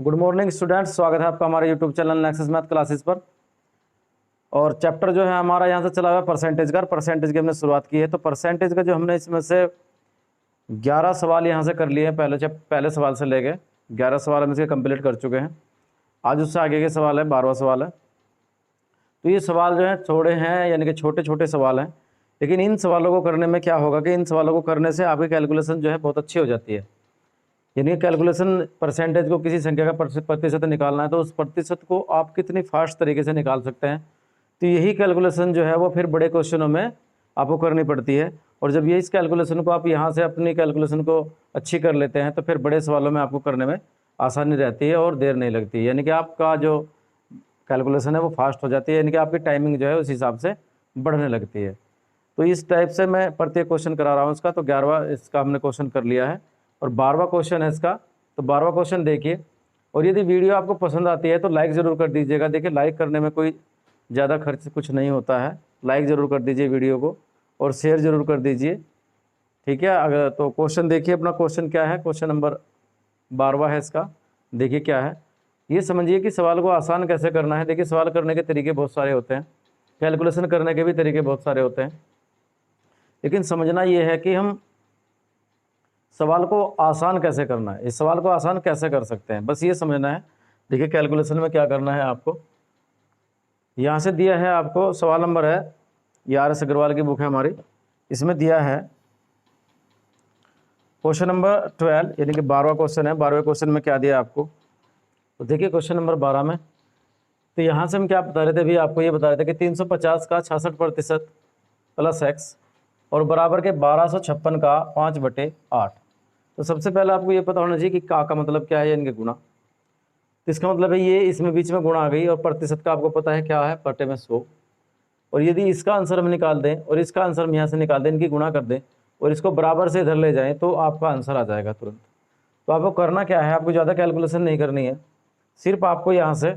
Good morning students, स्वागत है आपका हमारे YouTube channel nexus math classes पर। और चैप्टर जो है हमारा यहाँ से चला हुआ है परसेंटेज का। परसेंटेज की हमने शुरुआत की है, तो परसेंटेज का जो हमने इसमें से 11 सवाल यहाँ से कर लिए हैं। पहले सवाल से लेके 11 सवाल हम इसके कंप्लीट कर चुके हैं। आज उससे आगे के सवाल है, 12वां सवाल है। तो ये सवाल जो है थोड़े हैं, यानी कि छोटे छोटे सवाल हैं, लेकिन इन सवालों को करने में क्या होगा कि इन सवालों को करने से आपकी कैलकुलेशन जो है बहुत अच्छी हो जाती है। यानी कैलकुलेशन परसेंटेज को किसी संख्या का प्रतिशत निकालना है, तो उस प्रतिशत को आप कितनी फास्ट तरीके से निकाल सकते हैं। तो यही कैलकुलेशन जो है वो फिर बड़े क्वेश्चनों में आपको करनी पड़ती है। और जब ये इस कैलकुलेशन को आप यहाँ से अपनी कैलकुलेशन को अच्छी कर लेते हैं, तो फिर बड़े सवालों में आपको करने में आसानी रहती है और देर नहीं लगती है। यानी कि आपका जो कैलकुलेशन है वो फास्ट हो जाती है, यानी कि आपकी टाइमिंग जो है उस हिसाब से बढ़ने लगती है। तो इस टाइप से मैं प्रत्येक क्वेश्चन करा रहा हूँ इसका। तो 11वां इसका हमने क्वेश्चन कर लिया है और 12वां क्वेश्चन है इसका। तो 12वां क्वेश्चन देखिए, और यदि वीडियो आपको पसंद आती है तो लाइक ज़रूर कर दीजिएगा। देखिए, लाइक करने में कोई ज़्यादा खर्च कुछ नहीं होता है। लाइक ज़रूर कर दीजिए वीडियो को और शेयर ज़रूर कर दीजिए, ठीक है। अगर तो क्वेश्चन देखिए, अपना क्वेश्चन क्या है, क्वेश्चन नंबर 12वां है इसका। देखिए क्या है, ये समझिए कि सवाल को आसान कैसे करना है। देखिए, सवाल करने के तरीके बहुत सारे होते हैं, कैलकुलेशन करने के भी तरीके बहुत सारे होते हैं, लेकिन समझना ये है कि हम सवाल को आसान कैसे करना है, इस सवाल को आसान कैसे कर सकते हैं, बस ये समझना है। देखिए, कैलकुलेशन में क्या करना है आपको, यहाँ से दिया है आपको सवाल नंबर है, ये RS अग्रवाल की बुक है हमारी, इसमें दिया है क्वेश्चन नंबर 12, यानी कि 12वां क्वेश्चन है। 12वें क्वेश्चन में क्या दिया है आपको, तो देखिए क्वेश्चन नंबर 12 में, तो यहाँ से हम क्या बता रहे थे भी, आपको ये बता रहे थे कि 350 का 66% प्लस x और बराबर के 1256 का 5/8। तो सबसे पहले आपको ये पता होना चाहिए कि का मतलब क्या है, इनके गुणा। तो इसका मतलब है ये इसमें बीच में गुणा आ गई, और प्रतिशत का आपको पता है क्या है, बटे में 100। और यदि इसका आंसर हम निकाल दें और इसका आंसर हम यहाँ से निकाल दें, इनकी गुणा कर दें और इसको बराबर से इधर ले जाएं, तो आपका आंसर आ जाएगा तुरंत। तो आपको करना क्या है, आपको ज़्यादा कैलकुलेशन नहीं करनी है, सिर्फ आपको यहाँ से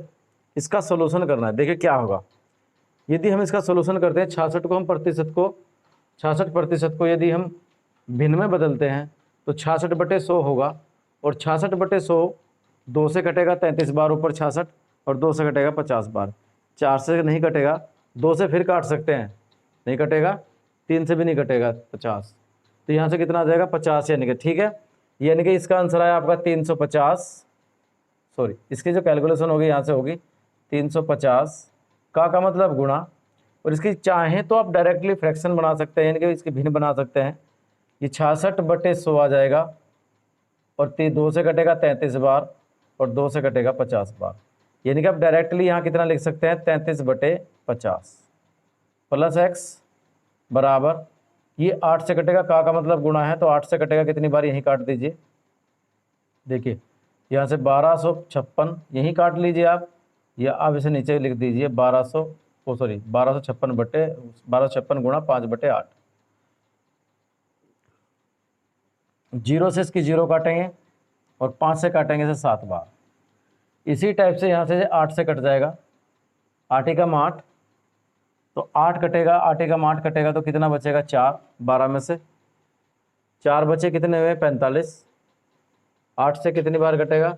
इसका सोल्यूशन करना है। देखिए क्या होगा, यदि हम इसका सोल्यूशन करते हैं, 66 को हम 66% को यदि हम भिन्न में बदलते हैं तो 66/100 होगा। और 66/100 2 से कटेगा 33 बार ऊपर 66, और 2 से कटेगा 50 बार। 4 से नहीं कटेगा, 2 से फिर काट सकते हैं, नहीं कटेगा, 3 से भी नहीं कटेगा 50। तो यहाँ से कितना आ जाएगा 50, यानी कि ठीक है, यानी कि इसका आंसर आया आपका 350। सॉरी, इसकी जो कैलकुलेशन होगी यहाँ से होगी 350 का मतलब गुणा, और इसकी चाहें तो आप डायरेक्टली फ्रैक्शन बना सकते हैं, यानी कि इसके भिन्न बना सकते हैं। ये 66/100 आ जाएगा, और 2 से कटेगा 33 बार और 2 से कटेगा 50 बार। यानी कि आप डायरेक्टली यहाँ कितना लिख सकते हैं, 33/50 प्लस x बराबर, ये 8 से कटेगा, का मतलब गुणा है, तो 8 से कटेगा कितनी बार, यहीं काट दीजिए। देखिए यहाँ से 1256 यहीं काट लीजिए आप, या आप इसे नीचे लिख दीजिए 1256 गुणा 5/8। 0 से इसकी 0 काटेंगे और 5 से काटेंगे से 7 बार। इसी टाइप से यहाँ से 8 से कट जाएगा, 8 एकम 8, तो 8 कटेगा, 8 एकम 8 कटेगा तो कितना बचेगा 4, 12 में से 4 बचे, कितने हुए 45। 8 से कितनी बार कटेगा,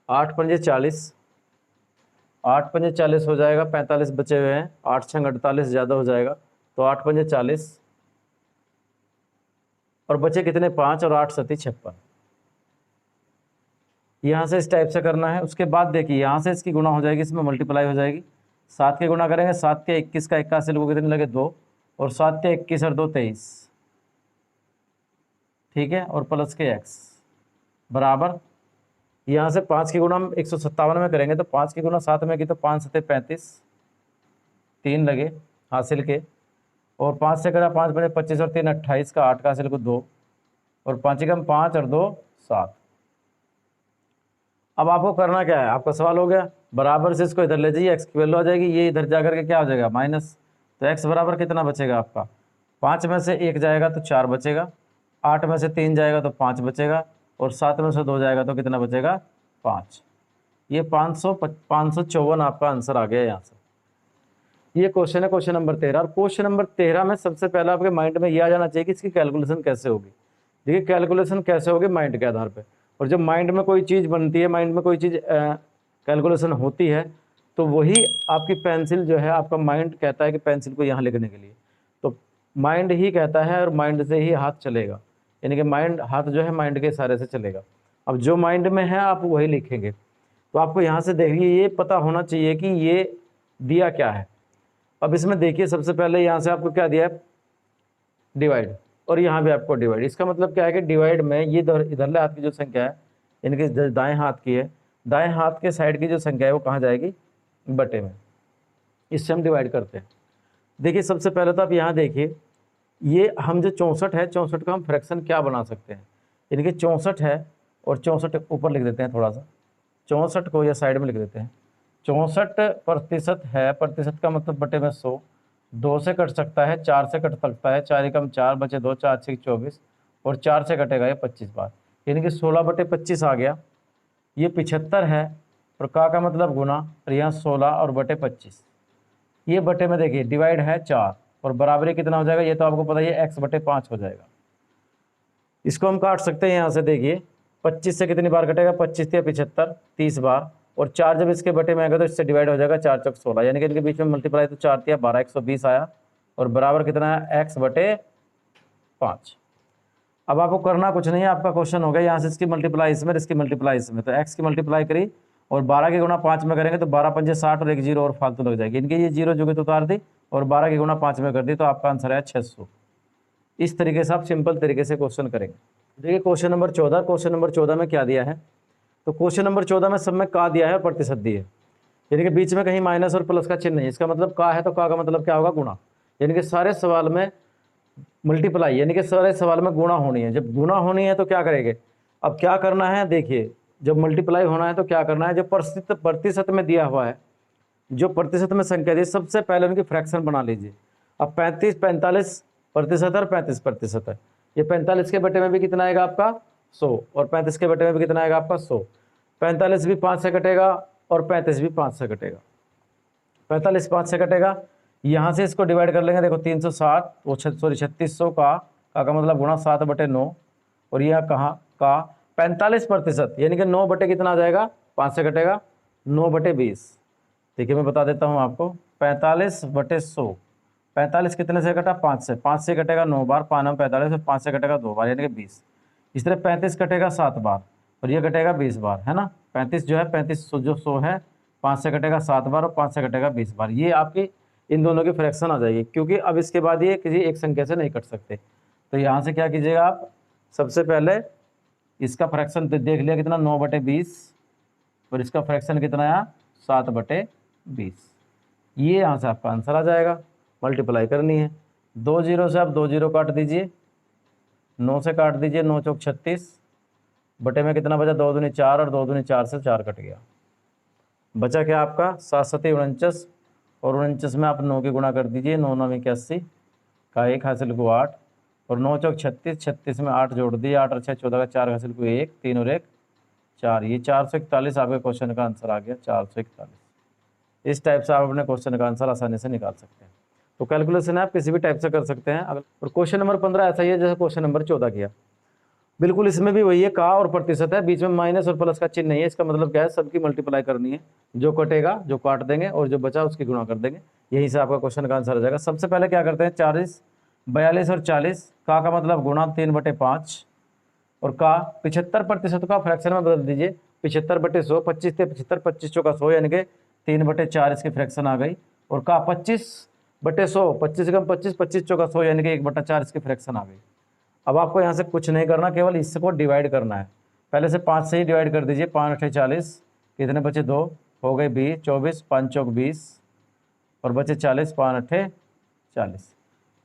8 पंजे 40, 8 पंजे 40 हो जाएगा, 45 बचे हुए हैं, 8 छंग 48 ज़्यादा हो जाएगा, तो 8 पंजे 40, और बचे कितने 5, और 8 सती 56। यहाँ से इस टाइप से करना है। उसके बाद देखिए यहाँ से इसकी गुणा हो जाएगी, इसमें मल्टीप्लाई हो जाएगी। 7 के गुणा करेंगे, 7 के 21 का 81 को कितने लगे 2, और 7 के 21 और 2 23, ठीक है, और प्लस के x बराबर, यहाँ से 5 की गुणा हम 157 में करेंगे, तो 5 की गुणा 7 में की तो 5 सते 35, 3 लगे हासिल के, और 5 से करा 5 बने 25 और 3 28 का 8 का हासिल को 2, और 5 एकम 5 और 2 7। अब आपको करना क्या है, आपका सवाल हो गया, बराबर से इसको इधर ले जाइए, x की वैल्यू आ जाएगी, ये इधर जाकर के क्या हो जाएगा माइनस, तो x बराबर कितना बचेगा आपका, 5 में से 1 जाएगा तो 4 बचेगा, 8 में से 3 जाएगा तो 5 बचेगा, और 7 में से 2 जाएगा तो कितना बचेगा 5। ये 554 आपका आंसर आ गया यहाँ से। ये क्वेश्चन है क्वेश्चन नंबर 13। और क्वेश्चन नंबर 13 में सबसे पहले आपके माइंड में ये आ जाना चाहिए कि इसकी कैलकुलेशन कैसे होगी। देखिए कैलकुलेशन कैसे होगी माइंड के आधार पे, और जब माइंड में कोई चीज़ बनती है, माइंड में कोई चीज़ कैलकुलेशन होती है, तो वही आपकी पेंसिल जो है, आपका माइंड कहता है कि पेंसिल को यहाँ लिखने के लिए, तो माइंड ही कहता है और माइंड से ही हाथ चलेगा, यानी कि माइंड, हाथ जो है माइंड के इशारे से चलेगा। अब जो माइंड में है आप वही लिखेंगे। तो आपको यहाँ से देखिए ये पता होना चाहिए कि ये दिया क्या है। अब इसमें देखिए सबसे पहले यहाँ से आपको क्या दिया है, डिवाइड, और यहाँ भी आपको डिवाइड। इसका मतलब क्या है कि डिवाइड में ये इधरले हाथ की जो संख्या है, यानी कि दाएं हाथ की है, दाएं हाथ के साइड की जो संख्या है वो कहाँ जाएगी, बटे में। इससे हम डिवाइड करते हैं। देखिए सबसे पहले तो आप यहाँ देखिए, ये हम जो 64 है, 64 का हम फ्रैक्शन क्या बना सकते हैं, यानी कि 64 है और 64 ऊपर लिख देते हैं थोड़ा सा, 64 को या साइड में लिख देते हैं। 64% है, प्रतिशत का मतलब बटे में 100, 2 से कट सकता है, 4 से कट सकता है, 4 एकम 4 बचे 2, 4 6 24, और 4 से कटेगा ये 25 बार, यानी कि 16/25 आ गया। ये 75 है और का मतलब गुना, और यहाँ 16 और बटे 25, ये बटे में देखिए डिवाइड है 4 और बराबरी कितना हो जाएगा, ये तो आपको पता ही है, x/5 हो जाएगा। इसको हम काट सकते हैं यहाँ से, देखिए 25 से कितनी बार कटेगा, 25 या 75, 30 बार, और 4 जब इसके बटे में आएगा तो इससे डिवाइड हो जाएगा, 4 चौक 16, यानी कि इनके बीच में मल्टीप्लाई तो 4 तिया 12, 120 आया, और बराबर कितना है, x/5। अब आपको करना कुछ नहीं है, आपका क्वेश्चन हो गया, यहाँ से इसकी मल्टीप्लाई इसमें, इसकी मल्टीप्लाई इसमें, तो x की मल्टीप्लाई करी और 12 के गुणा 5 में करेंगे तो 12 पंजे 60 और एक जीरो और फालतू लग जाएगी, इनके ये जीरो जो कि तो उतार दी और 12 के गुणा 5 में कर दी, तो आपका आंसर है 600। इस तरीके से आप सिंपल तरीके से क्वेश्चन करेंगे। देखिए क्वेश्चन नंबर 14, क्वेश्चन नंबर 14 में क्या दिया है, तो क्वेश्चन नंबर 14 में सब में का दिया है और प्रतिशत दिए, यानी कि बीच में कहीं माइनस और प्लस का चिन्ह नहीं। इसका मतलब का है तो का मतलब क्या होगा, गुणा, यानी कि सारे सवाल में मल्टीप्लाई, यानी कि सारे सवाल में गुणा होनी है। जब गुणा होनी है तो क्या करेंगे, अब क्या करना है, देखिए जब मल्टीप्लाई होना है तो क्या करना है, जो प्रतिशत में दिया हुआ है, जो प्रतिशत में संख्या दी, सबसे पहले उनकी फ्रैक्शन बना लीजिए। अब 45% और 35% है, ये 45 के बटे में भी कितना आएगा आपका 100, और 35 के बटे में भी कितना आएगा आपका 100। 45 भी 5 से कटेगा और 35 भी 5 से कटेगा, 45 5 से कटेगा, यहाँ से इसको डिवाइड कर लेंगे, देखो 360 वो 3600 का मतलब गुणा 7/9, और यह कहाँ का 45%, यानी कि 9 बटे कितना आ जाएगा, 5 से कटेगा 9/20। देखिए मैं बता देता हूँ आपको, 45/100, 45 कितने से कटा, 5 से, 5 से कटेगा 9 बार, 5 में 45 और 5 से कटेगा 2 बार, यानी कि 20। इस तरह 35 कटेगा 7 बार और ये कटेगा 20 बार, है ना। 35 जो है 35 जो 100 है, 5 से कटेगा 7 बार और 5 से कटेगा 20 बार, ये आपकी इन दोनों की फ्रैक्शन आ जाएगी, क्योंकि अब इसके बाद ये किसी एक संख्या से नहीं कट सकते। तो यहाँ से क्या कीजिएगा आप, सबसे पहले इसका फ्रैक्शन देख लिया कितना, 9/20, और इसका फ्रैक्शन कितना आया, 7/20। ये यहाँ से आपका आंसर आ जाएगा। मल्टीप्लाई करनी है, 2 जीरो से आप 2 जीरो काट दीजिए, 9 से काट दीजिए, 9 चौक 36, बटे में कितना बचा, 2 दूनी 4 और 2 दूनी 4 से 4 कट गया, बचा क्या आपका 7 7 49, और 49 में आप 9 की गुणा कर दीजिए, 9 9 81 का 1 हासिल को 8, और 9 चौक 36, 36 में 8 जोड़ दिए, 8 और 6 14 का 4 हासिल को 1, 3 और 1 4, ये 441 आपके क्वेश्चन का आंसर आ गया, 441। इस टाइप से आप अपने क्वेश्चन का आंसर आसानी से निकाल सकते हैं। तो कैलकुलेशन है आप किसी भी टाइप से कर सकते हैं। अगर और क्वेश्चन नंबर 15 ऐसा ही है जैसे क्वेश्चन नंबर 14 किया, बिल्कुल इसमें भी वही है, का और प्रतिशत है, बीच में माइनस और प्लस का चिन्ह नहीं है। इसका मतलब क्या है, सबकी मल्टीप्लाई करनी है, जो कटेगा जो काट देंगे और जो बचा उसकी गुणा कर देंगे, यहीं से आपका क्वेश्चन का आंसर आ जाएगा। सबसे पहले क्या करते हैं, 40 42 और 40 का मतलब गुणा 3/5, और का 75% का फ्रैक्शन में बदल दीजिए, 75/100, 25 से 75, 25 चौका 100, यानी कि 3/4 इसकी फ्रैक्शन आ गई, और का 25/100, 25 कम 25, 25 चौका 100, यानी कि 1/4 इसकी फ्रैक्शन आ गई। अब आपको यहाँ से कुछ नहीं करना, केवल इसको डिवाइड करना है। पहले से 5 से ही डिवाइड कर दीजिए, 5 8 40, कितने बचे 2, हो गए 20, 24, 5 चौक 20, और बचे 40, 5 8 40।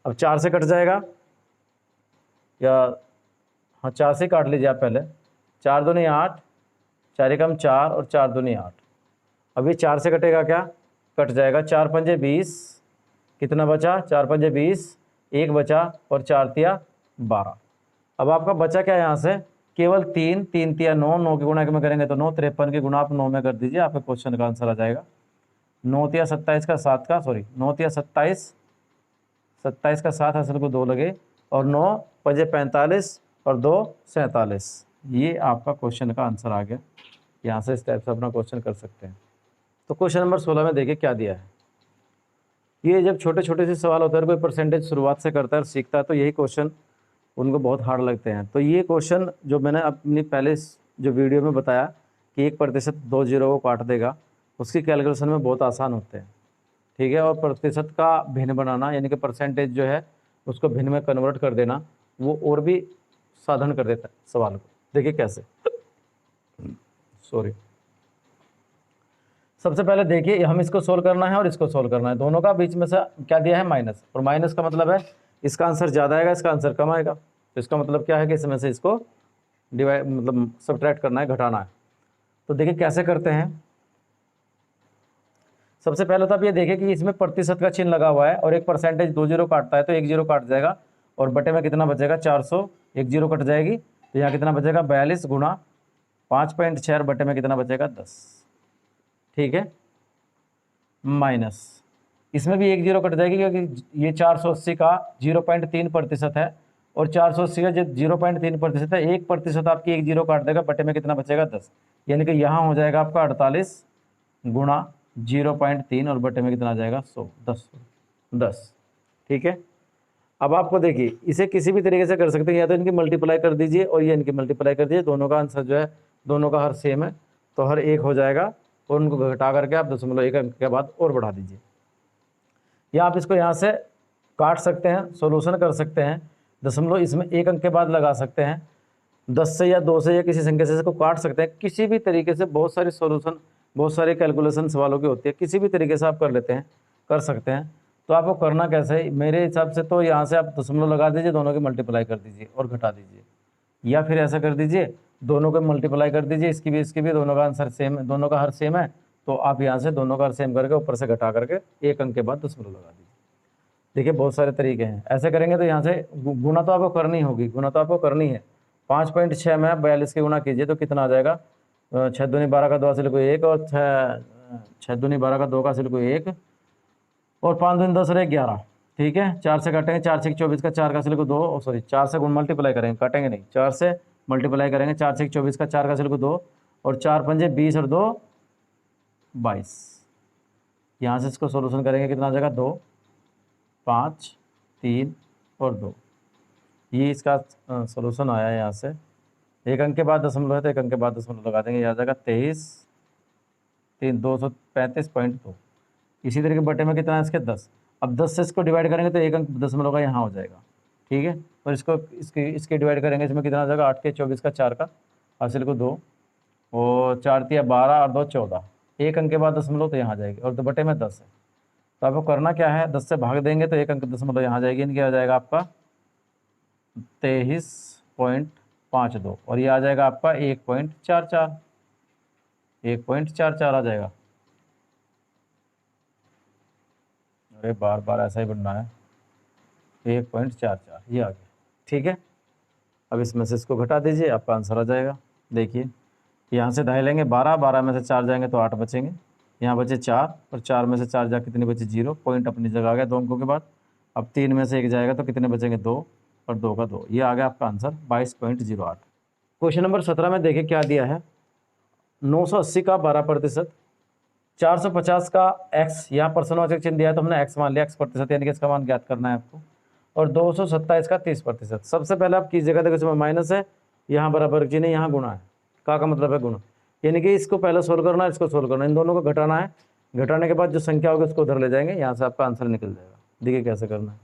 अब 4 से कट जाएगा, या हाँ 4 से काट लीजिए आप पहले, 4 दूनी 8, 4 एकम 4 और 4 दूनी 8। अभी 4 से कटेगा क्या, कट जाएगा, 4 पंजे 20, कितना बचा, 4 पंजे 20, 1 बचा, और 4 तिया 12। अब आपका बचा क्या यहाँ से, केवल 3, 3 तिया 9, 9 की गुणा में करेंगे तो 9, 53 की गुणा आप 9 में कर दीजिए, आपके क्वेश्चन का आंसर आ जाएगा। 9 तिया 27 का 7 का, सॉरी 9 तिया 27, 27 का 7 हासिल को 2 लगे, और 9 पंजे 45 और 2 47, ये आपका क्वेश्चन का आंसर आ गया। यहाँ से इस टाइप से अपना क्वेश्चन कर सकते हैं। तो क्वेश्चन नंबर 16 में देखिए क्या दिया है। ये जब छोटे छोटे से सवाल होते हैं, कोई परसेंटेज शुरुआत से करता है और सीखता है, तो यही क्वेश्चन उनको बहुत हार्ड लगते हैं। तो ये क्वेश्चन जो मैंने अपनी पहले जो वीडियो में बताया कि 1% 2 जीरो को काट देगा, उसकी कैलकुलेशन में बहुत आसान होते हैं, ठीक है। और प्रतिशत का भिन्न बनाना, यानी कि परसेंटेज जो है उसको भिन्न में कन्वर्ट कर देना, वो और भी साधन कर देता है सवाल को। देखिए कैसे, सॉरी। सबसे पहले देखिए, हम इसको सोल्व करना है और इसको सोल्व करना है, दोनों का बीच में से क्या दिया है, माइनस। और माइनस का मतलब है इसका आंसर ज़्यादा आएगा, इसका आंसर कम आएगा। तो इसका मतलब क्या है कि इसमें से इसको डिवाइड, मतलब सब्ट्रैक्ट करना है, घटाना है। तो देखिए कैसे करते हैं। सबसे पहले तो आप ये देखें कि इसमें प्रतिशत का चिन्ह लगा हुआ है और एक परसेंटेज 2 जीरो काटता है, तो 1 जीरो काट जाएगा और बटे में कितना बचेगा, 400। 1 जीरो कट जाएगी तो यहाँ कितना बचेगा, 42 गुणा 5.6 बटे में कितना बचेगा, 10, ठीक है। माइनस, इसमें भी 1 जीरो कट जाएगी क्योंकि ये 480 का 0.3% है और 480 का जो 0.3% है, 1% आपकी 1 जीरो काट देगा, बटे में कितना बचेगा, 10। यानी कि यहाँ हो जाएगा आपका 48 गुणा 0.3 और बटे में कितना आ जाएगा, 100, 10, ठीक है। अब आपको देखिए, इसे किसी भी तरीके से कर सकते हैं, या तो इनकी मल्टीप्लाई कर दीजिए और ये इनकी मल्टीप्लाई कर दीजिए, दोनों का आंसर जो है, दोनों का हर सेम है, तो हर एक हो जाएगा और उनको घटा करके आप 0.1 अंक के बाद और बढ़ा दीजिए। या आप इसको यहाँ से काट सकते हैं, सॉल्यूशन कर सकते हैं, दशमलव इसमें 1 अंक के बाद लगा सकते हैं, 10 से या 2 से या किसी संख्या से इसको काट सकते हैं। किसी भी तरीके से बहुत सारी सॉल्यूशन, बहुत सारी कैलकुलेशन सवालों की होती है, किसी भी तरीके से आप कर लेते हैं, कर सकते हैं। तो आपको करना कैसे है, मेरे हिसाब से तो यहाँ से आप दशमलव लगा दीजिए, दोनों की मल्टीप्लाई कर दीजिए और घटा दीजिए, या फिर ऐसा कर दीजिए, दोनों को मल्टीप्लाई कर दीजिए, इसकी भी, दोनों का आंसर सेम है, दोनों का हर सेम है, तो आप यहाँ से दोनों का हर सेम करके ऊपर से घटा करके 1 अंक के बाद दशमलव लगा दीजिए। देखिए बहुत सारे तरीके हैं, ऐसे करेंगे तो यहाँ से गुना तो आपको करनी होगी, गुना तो आपको करनी है। 5.6 में 42 की गुना कीजिए तो कितना आ जाएगा, 6 दूनी 12 का 2 हासिल कोई 1 और 6 दूनी 12 का 2 का हासिल कोई 1 और 5 दूनी 10 और 11, ठीक है। 4 से काटेंगे, 4 से 24 का 4 का हासिल को 2, सॉरी 4 से गुण मल्टीप्लाई करेंगे, काटेंगे नहीं, 4 से मल्टीप्लाई करेंगे, 4 से 24 का 4 का हासिल को 2 और 4 पंजे 20 और 2 22। यहाँ से इसको सोल्यूशन करेंगे, कितना आ जाएगा, 2, 5, 3 और 2। ये इसका सॉल्यूशन आया है। यहाँ से 1 अंक के बाद दशमलव है तो 1 अंक के बाद दशमलव लगा देंगे, यहाँ आ जाएगा 23, 3, 235.2। इसी तरीके बटे में कितना है इसके, 10। अब 10 से इसको डिवाइड करेंगे तो 1 अंक दशमलव का यहाँ हो जाएगा, ठीक है। और इसको इसके डिवाइड करेंगे, इसमें कितना आ जाएगा, 8 के 24 का 4 का हासिल को 2 और 4 तिया 12 और 2 14। 1 अंक के बाद दशमलव तो यहाँ आ जाएगी और तो बटे में 10 है। तो आपको करना क्या है, 10 से भाग देंगे तो 1 अंक दशमलव यहाँ आ जाएगी, इनके आ जाएगा आपका 23.52 और ये आ जाएगा आपका 1.44, 1.44 आ जाएगा। अरे बार बार ऐसा ही बनना है, 1.44 ये आ गया, ठीक है। अब इसमें से इसको घटा दीजिए, आपका आंसर आ जाएगा। देखिए यहाँ से 2.5 लेंगे, 12 में से 4 जाएंगे तो 8 बचेंगे, यहाँ बचे 4 और 4 में से 4 जा कितनी बची, 0, पॉइंट अपनी जगह आ गया 2 अंकों के बाद। अब 3 में से 1 जाएगा तो कितने बचेंगे, 2 और 2 का 2, ये आ गया आपका आंसर 22.08। क्वेश्चन नंबर 17 में देखिए क्या दिया है, 980 का 12%, 450 का x, यहाँ परसनवाचक चिन्ह दिया है तो हमने x मान लिया, x%, यानी कि इसका मान ज्ञात करना है आपको, और 227 का 30%। सबसे पहले आप कीजिएगा, देखो इसमें माइनस है, यहाँ बराबर चिन्ह, यहाँ गुणा है, का मतलब है गुणा, यानी कि इसको पहले सोल्व करना है, इसको सोल्व करना है, इन दोनों को घटाना है, घटाने के बाद जो संख्या होगी उसको उधर ले जाएंगे, यहाँ से आपका आंसर निकल जाएगा। देखिए कैसे करना है।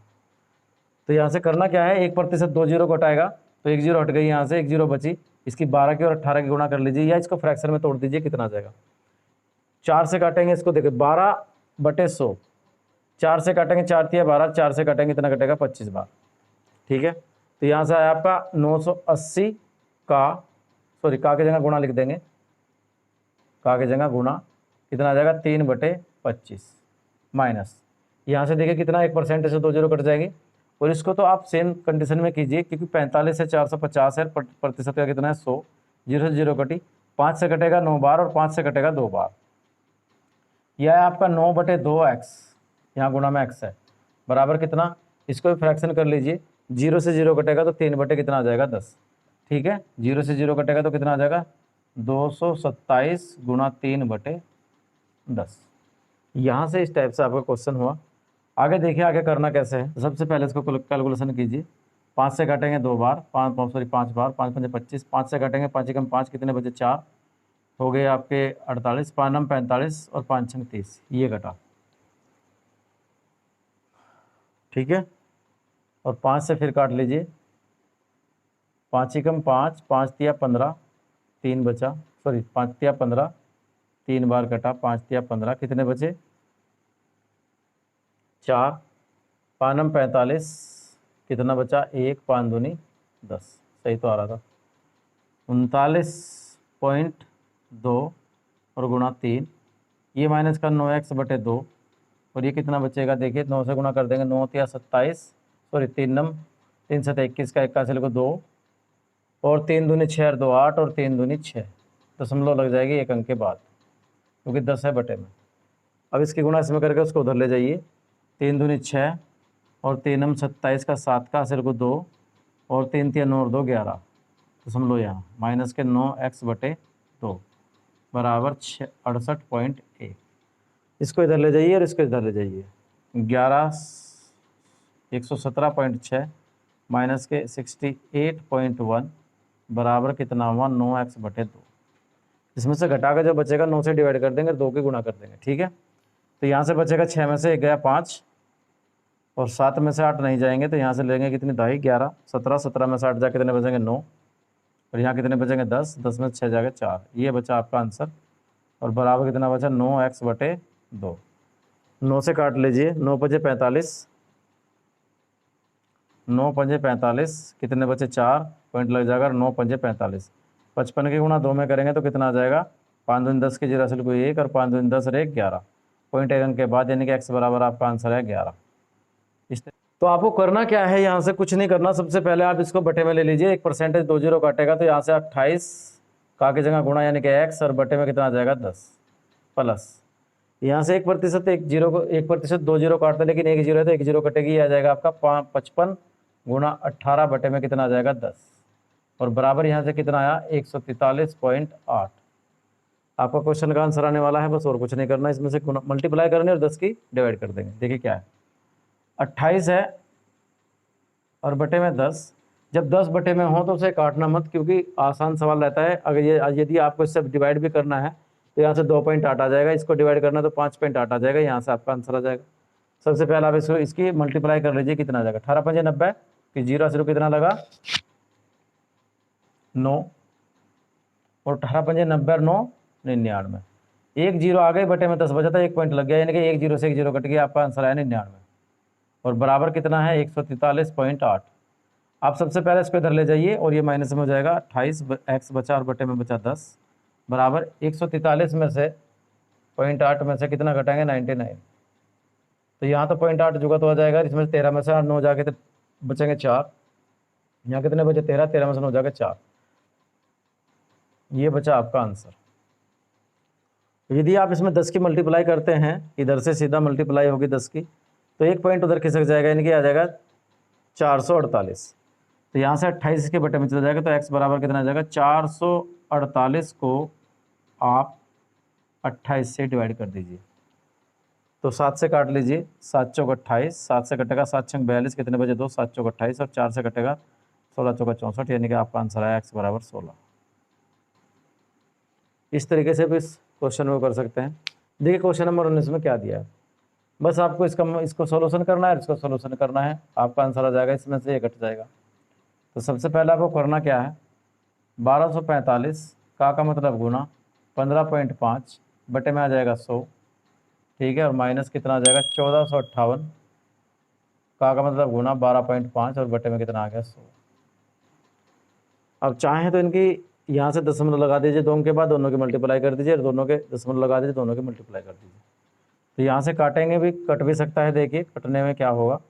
तो यहाँ से करना क्या है, 1% 2 जीरो घटाएगा तो 1 जीरो हट गई, यहाँ से 1 जीरो बची, इसकी 12 की और 18 की गुणा कर लीजिए या इसको फ्रैक्शन में तोड़ दीजिए, कितना आ जाएगा। 4 से काटेंगे इसको, देखिए 12/100, 4 से काटेंगे 4 तिया 12, 4 से काटेंगे इतना कटेगा 25 बार, ठीक है। तो यहाँ से आया आपका 980 का, सॉरी का की जगह गुणा लिख देंगे, का की जगह गुणा, कितना आ जाएगा 3/25 माइनस, यहाँ से देखिए कितना 1% से 2 जीरो कट जाएगी। और इसको तो आप सेम कंडीशन में कीजिए क्योंकि 45 से 450 है, प्रतिशत का कितना है 100, 0 से 0 कटी, 5 से कटेगा 9 बार और 5 से कटेगा 2 बार। यह है आपका 9/2x, यहाँ गुणा में x है, बराबर कितना, इसको भी फ्रैक्शन कर लीजिए, 0 से 0 कटेगा तो 3 बटे कितना आ जाएगा 10, ठीक है, 0 से 0 कटेगा तो कितना आ जाएगा 227 गुणा 3/10। यहाँ से इस टाइप से आपका क्वेश्चन हुआ। आगे देखिए आगे करना कैसे है। सबसे पहले इसको कैलकुलेशन कीजिए। 5 से काटेंगे 2 बार, 5 बार, 5 5 25, 5 से काटेंगे 5 एकम 5, कितने बचे 4, हो गए आपके 48, 5 नम 45 और 5 छंग 30, ये कटा। ठीक है, और 5 से फिर काट लीजिए, 5 एकम 5, 5 तिया 15, 3 बचा, सॉरी 5 तिया 15, 3 बार कटा, 5 तिया 15, कितने बचे 4, 5 नम 45, कितना बचा 1, 5 दूनी 10, सही तो आ रहा था 39.2 और गुणा 3, ये माइनस का 9x/2, और ये कितना बचेगा देखिए 9 से गुणा कर देंगे, 9 तिया 27, सॉरी 3 नम 3 7 21 का 81 को 2, और 3 दूनी 6 और 2 8, और 3 दूनी 6, दशमलव लग जाएगी एक अंक के बाद, क्योंकि 10 है बटे में। अब इसकी गुणा इसमें करके उसको उधर ले जाइए, 3 दूनी 6 और 3 नम 27 का 7 का हासिल को 2, और 3 तिया 9 और 2 11, दशमलव यहाँ माइनस के 9x/2 बराबर 68.1। इसको इधर ले जाइए और इसको इधर ले जाइए, 117.6 माइनस के 68.1 बराबर कितना हुआ 9x/2। इसमें से घटा कर जो बचेगा 9 से डिवाइड कर देंगे, 2 के गुणा कर देंगे। ठीक है, तो यहाँ से बचेगा 6 में से 1 गया 5, और 7 में से 8 नहीं जाएंगे, तो यहाँ से लेंगे कितनी 2.5 11, 17, 17 में से 8 जा कितने बचेंगे 9, और यहाँ कितने बचेंगे 10, 10 में से 6 जाएगा 4, ये बचा आपका आंसर। और बराबर कितना बचा 9x/2। 9 से काट लीजिए, 9 पचे 45, 9 पंजे 45, कितने बचे 4, पॉइंट लग जाएगा 9 पंजे 45, 55 के गुणा 2 में करेंगे तो कितना आ जाएगा 5 दूनी 10 की जीरो हासिल को 1, और 5 दूनी 10 और 1 11, पॉइंट 1 अंक के बाद, यानी कि x बराबर आपका आंसर है 11। तो आपको करना क्या है, यहाँ से कुछ नहीं करना। सबसे पहले आप इसको बटे में ले लीजिए, एक परसेंटेज 2 जीरो काटेगा तो यहाँ से 28 का की जगह गुणा, यानी कि x, और बटे में कितना आ जाएगा 10, प्लस यहाँ से 1% 1% 2 जीरो काटते, लेकिन 1 जीरो है तो 1 जीरो कटेगी, ये आ जाएगा आपका 55 गुणा 18 बटे में कितना आ जाएगा 10, और बराबर यहाँ से कितना आया 143.8। आपका क्वेश्चन का आंसर आने वाला है, बस और कुछ नहीं करना। इसमें से मल्टीप्लाई करने और 10 की डिवाइड कर देंगे। देखिए क्या है, 28 है और बटे में 10, जब 10 बटे में हो तो उसे काटना मत, क्योंकि आसान सवाल रहता है। अगर ये यदि आपको इससे डिवाइड भी करना है तो यहाँ से 2.8 आ जाएगा, इसको डिवाइड करना तो 5.8 आ जाएगा, यहाँ से आपका आंसर आ जाएगा। सबसे पहले आप इसको इसकी मल्टीप्लाई कर लीजिए, कितना आ जाएगा 18 पंजे 90, कि 0 0 कितना लगा 9, और 18 पंजे 90 और 9 99, 1 जीरो आ गए, बटे में 10 बचा था, 1 पॉइंट लग गया, यानी कि 1 जीरो से 1 जीरो कट गया, आपका आंसर आया 99, और बराबर कितना है 143.8। आप सबसे पहले इसको इधर ले जाइए, और ये माइनस में हो जाएगा 28 x बचा और बटे में बचा 10, बराबर 143 में से 0.8 में से कितना घटाएंगे 99, तो यहाँ तो 0.8 जुगा तो आ जाएगा, इसमें से 13 में से 9 जाके तो बचेंगे 4, यहाँ कितने बचे 13, 13 में से 9 जाके 4, ये बचा आपका आंसर। यदि आप इसमें 10 की मल्टीप्लाई करते हैं, इधर से सीधा मल्टीप्लाई होगी 10 की, तो 1 पॉइंट उधर खिसक जाएगा, यानी कि आ जाएगा 448, तो यहाँ से 28 के बटे में चला जाएगा, तो x बराबर कितना आ जाएगा 448 को आप 28 से डिवाइड कर दीजिए, तो 7 से काट लीजिए, 7 चौक 28, 7 से कटेगा 7 छंग 42, कितने बजे 2, 7 चौक 28, और 4 से कटेगा 16 चौका 64, यानी कि आपका आंसर आया x बराबर 16। इस तरीके से भी इस क्वेश्चन को कर सकते हैं। देखिए क्वेश्चन नंबर 19 में क्या दिया है, बस आपको इसको सोल्यूशन करना है, इसको सोल्यूशन करना है, आपका आंसर आ जाएगा, इसमें से ये कट जाएगा। तो सबसे पहले आपको करना क्या है, 1245 का मतलब गुना 15.5 बटे में आ जाएगा 100, ठीक है, और माइनस कितना आ जाएगा 1458 का मतलब गुना 12.5 और बटे में कितना आ गया 100। अब चाहें तो इनकी यहाँ से दशमलव लगा दीजिए, दोनों के बाद दोनों की मल्टीप्लाई कर दीजिए, और दोनों के दशमलव लगा दीजिए, दोनों की मल्टीप्लाई कर दीजिए। तो यहाँ से काटेंगे भी, कट भी सकता है, देखिए कटने में क्या होगा,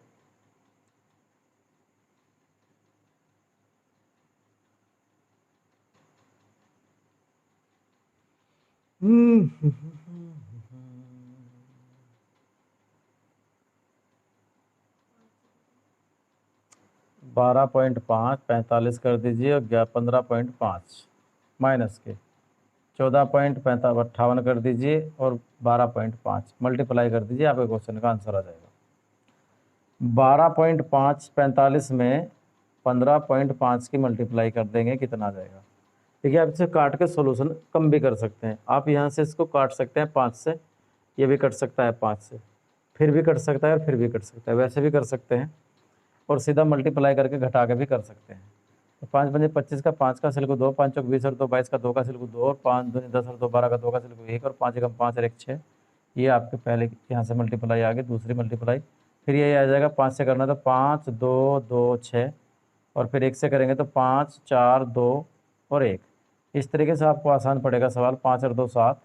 12.5 45 कर दीजिए और 15.5 माइनस के 14.58 कर दीजिए और 12.5 मल्टीप्लाई कर दीजिए, आपके क्वेश्चन का आंसर आ जाएगा। 12.5 45 में 15.5 की मल्टीप्लाई कर देंगे, कितना आ जाएगा। ठीक है, आप इसे काट के सॉल्यूशन कम भी कर सकते हैं। आप यहाँ से इसको काट सकते हैं 5 से, ये भी कट सकता है 5 से, फिर भी कट सकता है और फिर भी कट सकता है, वैसे भी कर सकते हैं और सीधा मल्टीप्लाई करके घटा के भी कर सकते हैं। तो 5 पंजे 25 का 5 का सिल्क 2, 5 चौक 20 और 2 22 का 2 का सिल्क 2 और 5 दूनी 10 और 2 12 का 2 का सिल्क 1 और 5 एकम 5 और 1 6। ये आपके पहले यहाँ से मल्टीप्लाई आ गई, दूसरी मल्टीप्लाई फिर ये आ जाएगा। 5 से करना तो 5 2 2 6 और फिर 1 से करेंगे तो 5 4 2 और 1। इस तरीके से आपको आसान पड़ेगा सवाल। 5 और 2 7,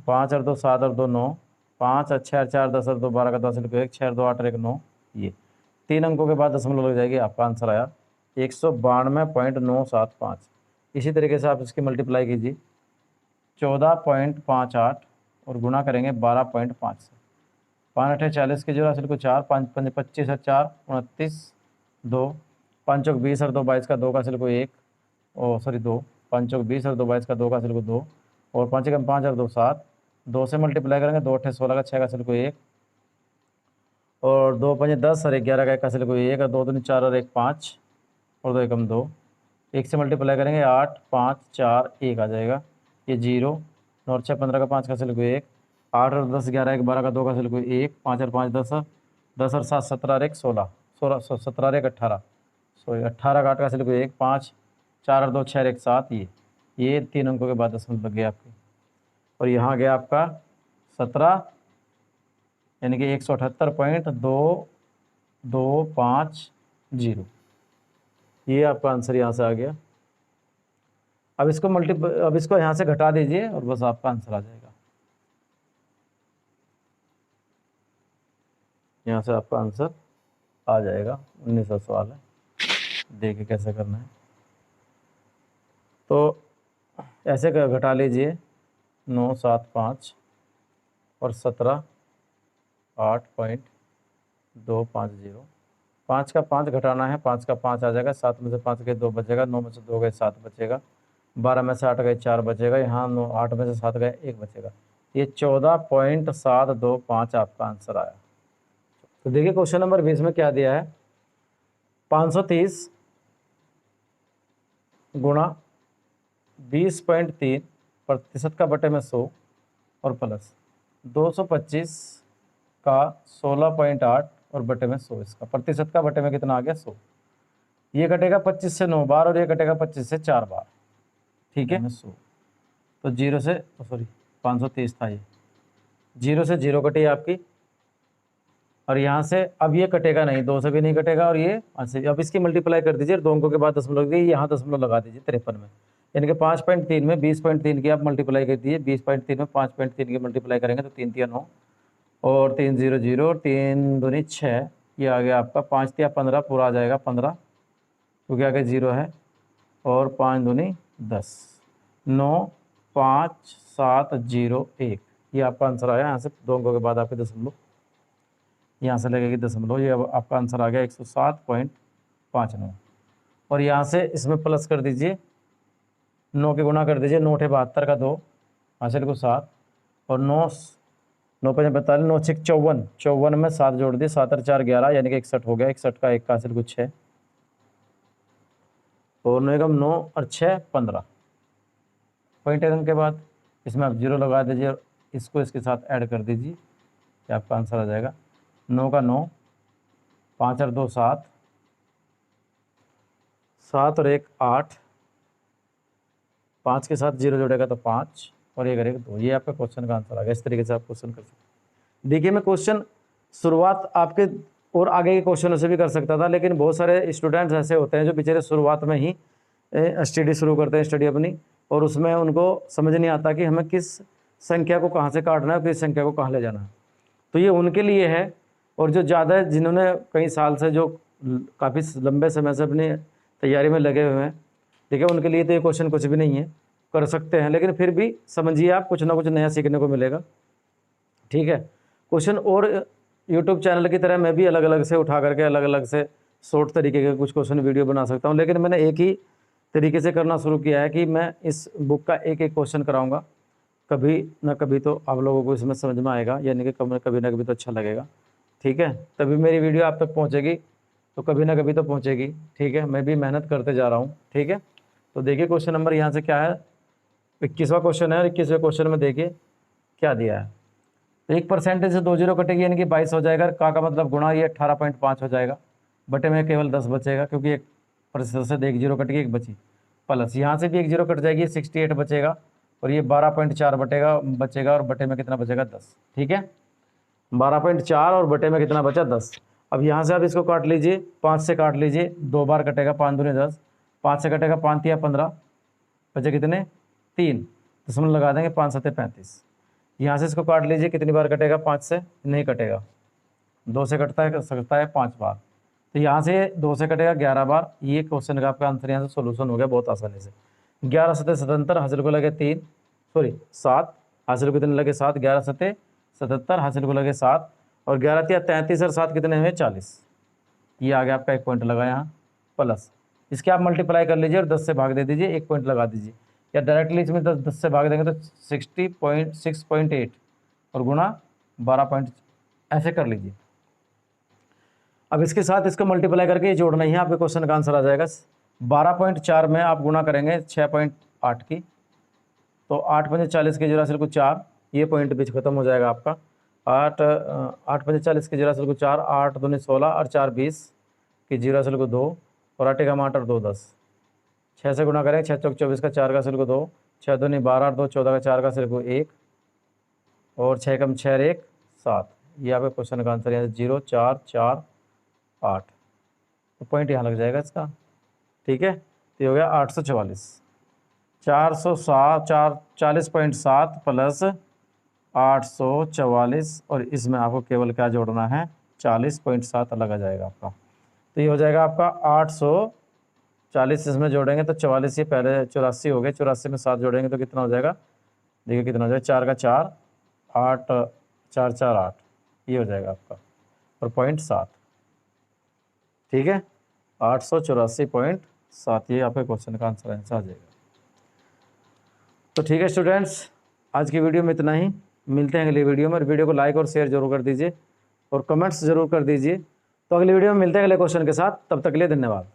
5 और 2 7 और 2 9, 5 और 6 और 4 10 और 2 12 का 2 सिल्क 1, 6 और 2 8 और 1 9। ये 3 अंकों के बाद दशमलव लग जाएगी, आपका आंसर आया 192.975। इसी तरीके से आप इसकी मल्टीप्लाई कीजिए 14.58 और गुणा करेंगे 12.5 से। 5 8 40 की जगह हासिल को 4, 5 5 25 और 4 29 2, 5 चौक 20 और 2 22 का 2 का हासिल को 1 सॉरी 2, 5 चौक 20 और 2 22 का 2 का हासिल को 2 और 5 एकम 5 और 2 7। 2 से मल्टीप्लाई करेंगे 2 8 16 का 6 का हासिल को 1 और 2 5 10 और 11 का 1 का हासिल को 1 और 2 दूनी 4 और 1 5 और 2 एकम 2। 1 से मल्टीप्लाई करेंगे 8 5 4 1 आ जाएगा, ये 0 9 और 6 15 का 5 का हासिल को 1, 8 और 10 11 1 12 का 2 का हासिल को 1, 5 और 5 10 10 और 7 17 और 1 16 16 17 और 1 18 18 का 8 का हासिल को 1, 5 4 और 2 6 और 1 7। ये 3 अंकों के बाद दशमलव लग गया आपके और यहाँ गया आपका 17 यानी कि 178.2250। ये आपका आंसर यहाँ से आ गया। अब इसको यहाँ से घटा दीजिए और बस आपका आंसर आ जाएगा। यहाँ से आपका आंसर आ जाएगा। 19वां सवाल है, देखिए कैसे करना है। तो ऐसे घटा लीजिए 9 7 5 और 17 8.250। 5 का 5 घटाना है, 5 का 5 आ जाएगा, 7 में से 5 गए 2 बचेगा, 9 में से 2 गए 7 बचेगा, 12 में से 8 गए 4 बचेगा, यहाँ 8 में से 7 गए 1 बचेगा। ये 14.725 आपका आंसर आया। तो देखिए क्वेश्चन नंबर 20 में क्या दिया है। 530 गुणा 20.3% का बटे में 100 और प्लस 225 का 16.8 और बटे में 100। इसका प्रतिशत का बटे में कितना आ गया 100। ये कटेगा 25 से 9 बार और ये कटेगा 25 से 4 बार। ठीक है, 100 तो 0 से 530 था, ये 0 से 0 कटी आपकी और यहाँ से अब ये कटेगा नहीं, 2 से भी नहीं कटेगा और ये अब इसकी मल्टीप्लाई कर दीजिए, 2 अंकों के बाद दशमलव लग गई, यहाँ दशमलव लगा दीजिए 53 में। यानी कि 5.3 में 20.3 की आप मल्टीप्लाई कर दीजिए, 20.3 में 5.3 की मल्टीप्लाई करेंगे तो 3 3 9 और 3 0 0 और 3 दूनी 6। ये आ गया आपका 5 3 15 पूरा आ जाएगा 15 क्योंकि आगे 0 है और 5 दूनी 10 9 5 7 0 1। ये आपका आंसर आया। यहाँ से 2 अंकों के बाद आपके दशमलव यहाँ से लगेगी दशमलव। ये अब आपका आंसर आ गया 107.59 और यहाँ से इसमें प्लस कर दीजिए, 9 के गुणा कर दीजिए, 9 8 72 का 2 हासिल को 7 और 9 9 5 45 9 6 54 54 में 7 जोड़ दिए, 7 और 4 11 यानी कि 61 हो गया। 61 का 1 का हासिल को 6 और 9 एकम 9 और 6 15 पॉइंट एकम के बाद इसमें आप 0 लगा दीजिए और इसको इसके साथ ऐड कर दीजिए, ये आपका आंसर आ जाएगा। 9 का 9, 5 और 2 7, 7 और 1 8, 5 के साथ 0 जोड़ेगा तो 5 और 1 और 1 2। ये आपका क्वेश्चन का आंसर आ गया। इस तरीके से आप क्वेश्चन कर सकते हैं। देखिए मैं क्वेश्चन शुरुआत आपके और आगे के क्वेश्चनों से भी कर सकता था, लेकिन बहुत सारे स्टूडेंट्स ऐसे होते हैं जो बेचारे शुरुआत में ही स्टडी शुरू करते हैं स्टडी अपनी, और उसमें उनको समझ नहीं आता कि हमें किस संख्या को कहाँ से काटना है, किस संख्या को कहाँ ले जाना है। तो ये उनके लिए है, और जो ज़्यादा जिन्होंने कई साल से जो काफ़ी लंबे समय से अपनी तैयारी में लगे हुए हैं, ठीक है, उनके लिए तो ये क्वेश्चन कुछ भी नहीं है, कर सकते हैं, लेकिन फिर भी समझिए आप कुछ ना कुछ नया सीखने को मिलेगा। ठीक है, क्वेश्चन और यूट्यूब चैनल की तरह मैं भी अलग अलग से उठा करके अलग अलग से शॉर्ट तरीके के कुछ क्वेश्चन वीडियो बना सकता हूँ, लेकिन मैंने एक ही तरीके से करना शुरू किया है कि मैं इस बुक का एक एक क्वेश्चन कराऊंगा। कभी ना कभी तो आप लोगों को इसमें समझ में आएगा, यानी कि कभी ना कभी तो अच्छा लगेगा, ठीक है। तभी मेरी वीडियो आप तक पहुँचेगी, तो कभी ना कभी तो पहुँचेगी, ठीक है। मैं भी मेहनत करते जा रहा हूँ, ठीक है। तो देखिए क्वेश्चन नंबर यहाँ से क्या है, 21वां क्वेश्चन है। और 21वें क्वेश्चन में देखिए क्या दिया है। तो 1% से 2 जीरो कटेगी, यानी कि 22 हो जाएगा। का मतलब गुणा, ये 18.5 हो जाएगा। बटे में केवल 10 बचेगा, क्योंकि 1% से 1 जीरो कट गई, 1 बची। प्लस यहाँ से भी 1 जीरो कट जाएगी, 68 बचेगा। और ये 12.4 बचेगा। और बटे में कितना बचेगा, 10, ठीक है। 12.4 और बटे में कितना बचा, 10। अब यहाँ से आप इसको काट लीजिए, 5 से काट लीजिए, 2 बार कटेगा, 5 दूनी 10, 5 से कटेगा 5 तिया 15, बचे कितने, 3, दशमलव लगा देंगे, 5 सत्ते 35। यहाँ से इसको काट लीजिए, कितनी बार कटेगा, 5 से नहीं कटेगा, 2 से कटता है, कर सकता है 5 बार। तो यहाँ से 2 से कटेगा 11 बार। ये क्वेश्चन का आपका आंसर यहाँ से सोल्यूशन हो गया बहुत आसानी से। 11 सत्ते 77, हासिल को लगे 3, सॉरी 7, हासिल को कितने लगे 7, 11 सत्ते 77, हासिल को लगे 7, और 11 तिया 33 और 7 कितने हुए, 40। ये आ गया आपका 1 पॉइंट लगा यहाँ। प्लस इसके आप मल्टीप्लाई कर लीजिए और 10 से भाग दे दीजिए, 1 पॉइंट लगा दीजिए, या डायरेक्टली इसमें 10 से भाग देंगे तो 60.6.8 और गुणा 12 पॉइंट, ऐसे कर लीजिए। अब इसके साथ इसको मल्टीप्लाई करके ये जोड़ना ही है, आपके क्वेश्चन का आंसर आ जाएगा। 12.4 में आप गुणा करेंगे 6.8 की, तो 8 पंजे 40 के जीरो हासिल को 4, ये पॉइंट बीच खत्म हो जाएगा आपका। 8 पंजे 40 के जीरो हासिल को 4, 8 दूनी 16 और 4 20 के जीरो हासिल को 2, और 8 का 8 और 2 10। 6 से गुणा करें, 6 चौक 24 का 4 का सिर को 2, 6 दूनी 12 और 2 14 का 4 का सिर को 1, और 6 कम 6 और 1 7। ये आपका क्वेश्चन का आंसर यहाँ 0 4 4 8, तो पॉइंट यहाँ लग जाएगा इसका, ठीक है। तो ये हो गया 844, 40.7 प्लस 844, और इसमें आपको केवल क्या जोड़ना है, 40.7 लगा जाएगा आपका। तो ये हो जाएगा आपका 840, इसमें जोड़ेंगे तो 44, ये पहले 84 हो गए, 84 में 7 जोड़ेंगे तो कितना हो जाएगा, देखिए कितना हो जाएगा, 4 का 4 8 4 4 8, ये हो जाएगा आपका, और 0.7, ठीक है। 884.7, ये आपके क्वेश्चन का आंसर आ जाएगा। तो ठीक है स्टूडेंट्स, आज की वीडियो में इतना ही। मिलते हैं अगली वीडियो में, और वीडियो को लाइक और शेयर जरूर कर दीजिए, और कमेंट्स जरूर कर दीजिए। तो अगली वीडियो में मिलते हैं अगले क्वेश्चन के साथ, तब तक के लिए धन्यवाद।